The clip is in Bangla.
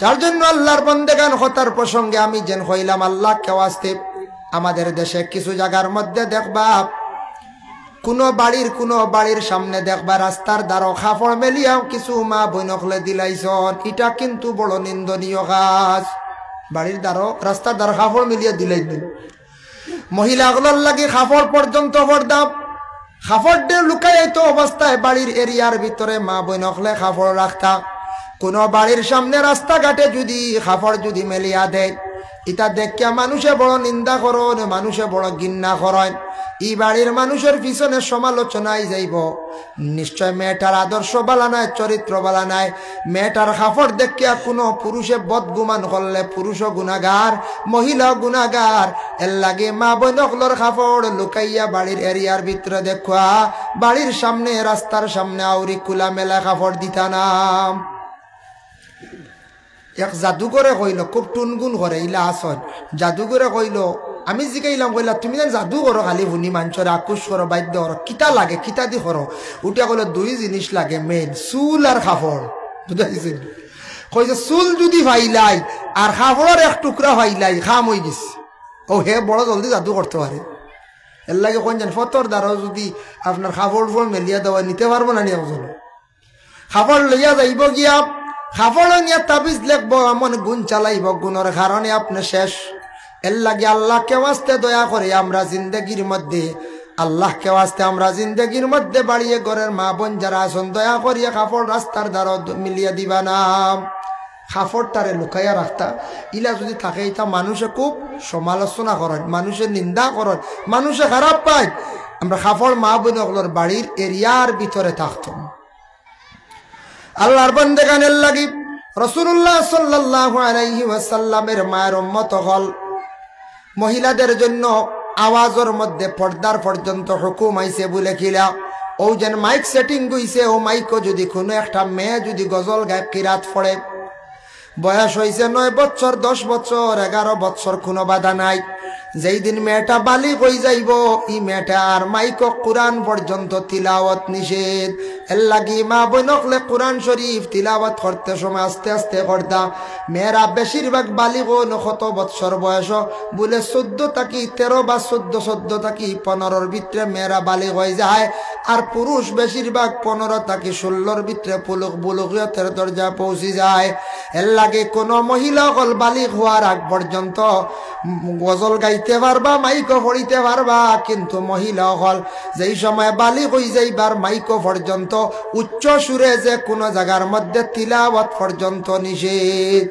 যার জন্য আল্লাহর বান্দাগান হতার প্রসঙ্গে আমি যেন হইলাম আল্লাহকে ওয়াস্তে আমাদের দেশে কিছু জায়গার মধ্যে দেখবা কোন বাড়ির সামনে দেখবা রাস্তার দ্বারা কাপড় মেলিয়াও কিছু মা বইনকলে দিলাইছন। এটা কিন্তু বড় নিন্দনীয় কাজ। বাড়ির দ্বারা রাস্তার দ্বারা কাপড় মিলিয়ে দিলাই মহিলাগুলোর লাগে কাপড় পর্যন্ত পর্দাম কাপড় দিয়ে লুকাইতো অবস্থায় বাড়ির এরিয়ার ভিতরে মা বইনকলে কাপড় রাখতা। কোন বাড়ির সামনে রাস্তাঘাটে যদি কাপড় যদি মেলিয়া দেয় এটা দেখিয়া মানুষে বড় নিন্দা করেন, মানুষে বড় ঘৃণা করেন। এই বাড়ির মানুষের পিছনে সমালোচনায় যাইব নিশ্চয় মেয়েটার আদর্শ বালা নাই, চরিত্র বালা নাই। মেয়েটার কাপড় দেখিয়া কোনো পুরুষে বদগুমান করলে পুরুষও গুনাগার, মহিলা গুনাগার। এর লাগে মা বইনকলর কাপড় লুকাইয়া বাড়ির এরিয়ার ভিতরে দেখা বাড়ির সামনে রাস্তার সামনে আউরি খোলা মেলা কাপড় দিতা নাম। এক জাদুঘরে কইল, খুব টুনগুন করে ইলা আসন। জাদুঘরে কইল, আমি জিগাইলাম কইলা তুমি যেন জাদু করো খালি শুনি মানুষের আকুশ করো বাদ্য করো, কিতা লাগে কিতা দি করো? উঠিয়া কইল দুই জিনিস লাগে মেন, চুল আর কাপড়। বুঝাইছেন? কইছে চুল যদি ভাইলাই আর কাপড়ের এক টুকরা ভাইলাই খাম হয়ে গেছে। ও হে বড় জলদি জাদু করতে পারে। এর লাগে কোন যেন ফতর দ্বারাও যদি আপনার কাপড় ফোড় মেলিয়া দেওয়া নিতে পারবো না নিয়ে কাপড় লইয়া যাইব গিয়া কাপড় নিয়ে তাবিজ লেখবো এমন গুণ চালাইব, গুণের কারণে আপনি শেষ। এর লাগে আল্লাহকে ওয়াস্তে দয়া করে আমরা জিন্দগির মধ্যে আল্লাহকে ওয়াস্তে আমরা জিন্দগির মধ্যে বাড়িয়ে ঘরের মা বোন যারা আছেন দয়া করিয়া কাপড় রাস্তার দ্বারা মিলিয়ে দিবা না। কাপড় তারে লুকাইয়া রাখতা ইলা যদি থাকে এটা মানুষে খুব সমালোচনা করেন, মানুষের নিন্দা করেন, মানুষে খারাপ পায়। আমরা কাপড় মা বোন ওগুলোর বাড়ির এরিয়ার ভিতরে থাকতাম। আল্লাহর বান্দাগানের লাগি রাসূলুল্লাহ সাল্লাল্লাহু আলাইহি ওয়াসাল্লামের মায়ের উম্মত হল মহিলাদের জন্য আওয়াজের মধ্যে পর্দার পর্যন্ত হুকুম আইছে বলে কিলা ও যেন মাইক সেটিং গইছে। ও মাইকও যদি কোনো একটা মেয়ে যদি গজল গায় কিরাত পড়ে, বয়স হয়েছে 9 বছর 10 বছর 11 বছর, কোনো বাধা নাই। যেই দিন মেয়েটা বালিগ হয়ে যাইব ই মেয়েটা আর মাইক কুরআন পর্যন্ত তিলাওয়াত নিষেধ। এর লাগি মা বইনকলে কুরআন শরীফ তিলাওয়াত করতে সময় আস্তে আস্তে করতা। মেয়েরা বেশিরভাগ বালিগ কত বছর বয়স বলে 14 থাকি 13 বা 14 থাকি 15 ভিতরে মেয়েরা বালিগ হয়ে যায়। আর পুরুষ বেশিরভাগ 15 থাকি 16 ভিতরে বুলুগিয়তের দরজা পৌঁছে যায়। এর লাগে কোনো মহিলা হল বালিগ হওয়ার আগ পর্যন্ত গজল গাইতে পারবা, মাইকও পড়িতে পারবা, কিন্তু মহিলা হল যেই সময় বালিগ হয়ে যাইবার মাইকও পর্যন্ত উচ্চ সুরে যে কোনো জায়গার মধ্যে তিলাওয়াত পর্যন্ত নিষেধ।